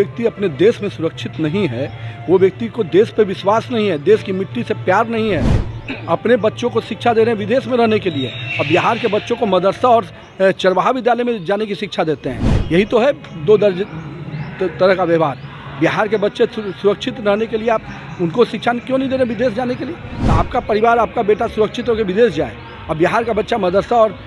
व्यक्ति अपने देश में सुरक्षित नहीं है, वो व्यक्ति को देश पे विश्वास नहीं है, देश की मिट्टी से प्यार नहीं है। अपने बच्चों को शिक्षा दे रहे हैं विदेश में रहने के लिए, और बिहार के बच्चों को मदरसा और चरवाहा विद्यालय में जाने की शिक्षा देते हैं। यही तो है दो तरह का व्यवहार। बिहार के बच्चे सुरक्षित रहने के लिए आप उनको शिक्षा क्यों नहीं दे रहे विदेश जाने के लिए? तो आपका परिवार, आपका बेटा सुरक्षित होकर विदेश जाए और बिहार का बच्चा मदरसा और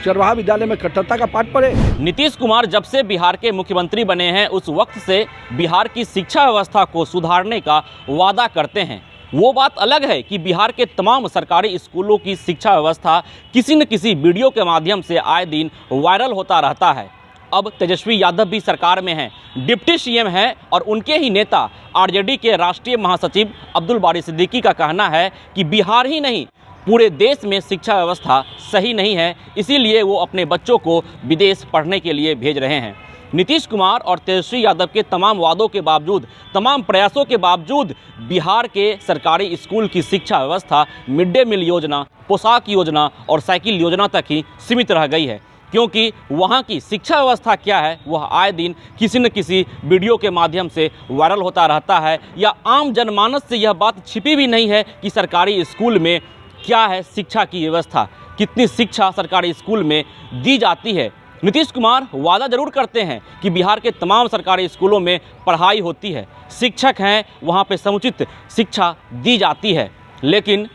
चरवाहा विद्यालय में कट्टरता का पाठ पढ़े। नीतीश कुमार जब से बिहार के मुख्यमंत्री बने हैं उस वक्त से बिहार की शिक्षा व्यवस्था को सुधारने का वादा करते हैं। वो बात अलग है कि बिहार के तमाम सरकारी स्कूलों की शिक्षा व्यवस्था किसी न किसी वीडियो के माध्यम से आए दिन वायरल होता रहता है। अब तेजस्वी यादव भी सरकार में हैं, डिप्टी सीएम हैं और उनके ही नेता आरजेडी के राष्ट्रीय महासचिव अब्दुल बारी सिद्दीकी का कहना है कि बिहार ही नहीं पूरे देश में शिक्षा व्यवस्था सही नहीं है, इसीलिए वो अपने बच्चों को विदेश पढ़ने के लिए भेज रहे हैं। नीतीश कुमार और तेजस्वी यादव के तमाम वादों के बावजूद, तमाम प्रयासों के बावजूद बिहार के सरकारी स्कूल की शिक्षा व्यवस्था मिड डे मील योजना, पोशाक योजना और साइकिल योजना तक ही सीमित रह गई है, क्योंकि वहाँ की शिक्षा व्यवस्था क्या है वह आए दिन किसी न किसी वीडियो के माध्यम से वायरल होता रहता है, या आम जनमानस से यह बात छिपी भी नहीं है कि सरकारी स्कूल में क्या है शिक्षा की व्यवस्था, कितनी शिक्षा सरकारी स्कूल में दी जाती है। नीतीश कुमार वादा जरूर करते हैं कि बिहार के तमाम सरकारी स्कूलों में पढ़ाई होती है, शिक्षक हैं, वहाँ पे समुचित शिक्षा दी जाती है, लेकिन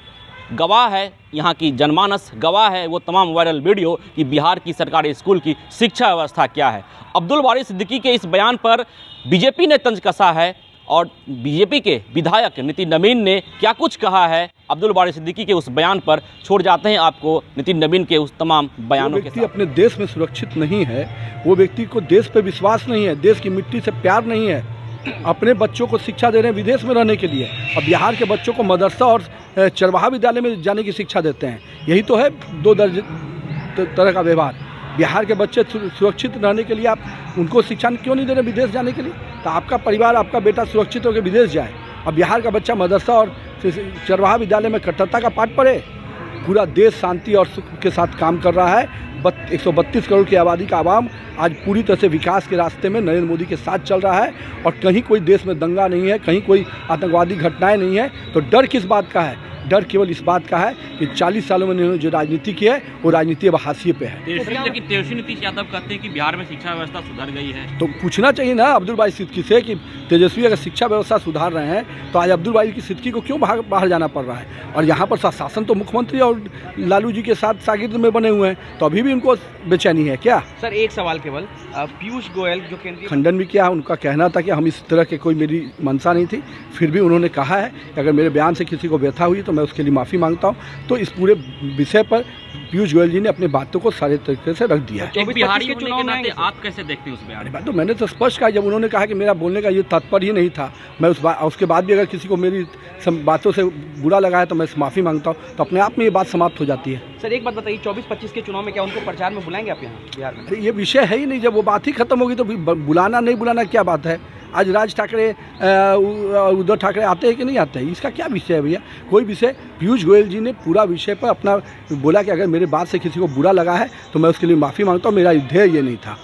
गवाह है यहाँ की जनमानस, गवाह है वो तमाम वायरल वीडियो कि बिहार की सरकारी स्कूल की शिक्षा व्यवस्था क्या है। अब्दुल बारी सिद्दीकी के इस बयान पर बीजेपी ने तंज कसा है और बीजेपी के विधायक नितिन नवीन ने क्या कुछ कहा है अब्दुल बारी सिद्दीकी के उस बयान पर, छोड़ जाते हैं आपको नितिन नवीन के उस तमाम बयानों के साथ। अपने देश में सुरक्षित नहीं है, वो व्यक्ति को देश पे विश्वास नहीं है, देश की मिट्टी से प्यार नहीं है। अपने बच्चों को शिक्षा दे रहे हैं विदेश में रहने के लिए, और बिहार के बच्चों को मदरसा और चरवाहा विद्यालय में जाने की शिक्षा देते हैं। यही तो है दो तरह का व्यवहार। बिहार के बच्चे सुरक्षित रहने के लिए आप उनको शिक्षा क्यों नहीं दे रहे विदेश जाने के लिए? तो आपका परिवार, आपका बेटा सुरक्षित होकर विदेश जाए और बिहार का बच्चा मदरसा और चरवाहा विद्यालय में कट्टरता का पाठ पढ़े। पूरा देश शांति और सुख के साथ काम कर रहा है। 132 करोड़ की आबादी का आवाम आज पूरी तरह से विकास के रास्ते में नरेंद्र मोदी के साथ चल रहा है, और कहीं कोई देश में दंगा नहीं है, कहीं कोई आतंकवादी घटनाएं नहीं है। तो डर किस बात का है? डर केवल इस बात का है कि 40 सालों में इन्होंने जो राजनीति की है वो राजनीति अब हाशिए पे है। लेकिन तेजस्वी नीतीश यादव कहते हैं कि बिहार में शिक्षा व्यवस्था सुधर गई है, तो पूछना चाहिए ना अब्दुल बारी सिद्दीकी से कि तेजस्वी अगर शिक्षा व्यवस्था सुधार रहे हैं तो आज अब्दुल बारी की सिद्दीकी को क्यों बाहर जाना पड़ रहा है? और यहाँ पर शासन तो मुख्यमंत्री और लालू जी के साथ शागिर्द में बने हुए हैं, तो अभी भी उनको बेचैनी है क्या? सर एक सवाल केवल, पीयूष गोयल जो केंद्रीय खंडन भी किया, उनका कहना था कि हम इस तरह के कोई मेरी मंशा नहीं थी, फिर भी उन्होंने कहा है कि अगर मेरे बयान से किसी को व्यथा हुई तो मैं उसके लिए माफ़ी मांगता हूं। तो इस पूरे विषय पर पीयूष गोयल जी ने अपनी बातों को सारे तरीके से रख दिया है। बिहारी के चुनाव में आप कैसे देखते हैं उस बयान को? तो मैंने तो स्पष्ट कहा, जब उन्होंने कहा कि मेरा बोलने का ये तात्पर्य ही नहीं था, मैं उसके बाद भी अगर किसी को मेरी बातों से बुरा लगा है तो मैं माफ़ी मांगता हूँ, तो अपने आप में ये बात समाप्त हो जाती है। सर एक बात बताइए, 24-25 के चुनाव में क्या उनको प्रचार में बुलाएंगे आप यहाँ बिहार में? अरे ये विषय है ही नहीं, जब वो बात ही खत्म होगी तो बुलाना नहीं बुलाना क्या बात है? आज राज ठाकरे, उद्धव ठाकरे आते हैं कि नहीं आते हैं, इसका क्या विषय है भैया? कोई विषय। पीयूष गोयल जी ने पूरा विषय पर अपना बोला कि अगर मेरे बात से किसी को बुरा लगा है तो मैं उसके लिए माफ़ी मांगता हूँ, मेरा ध्येय ये नहीं था।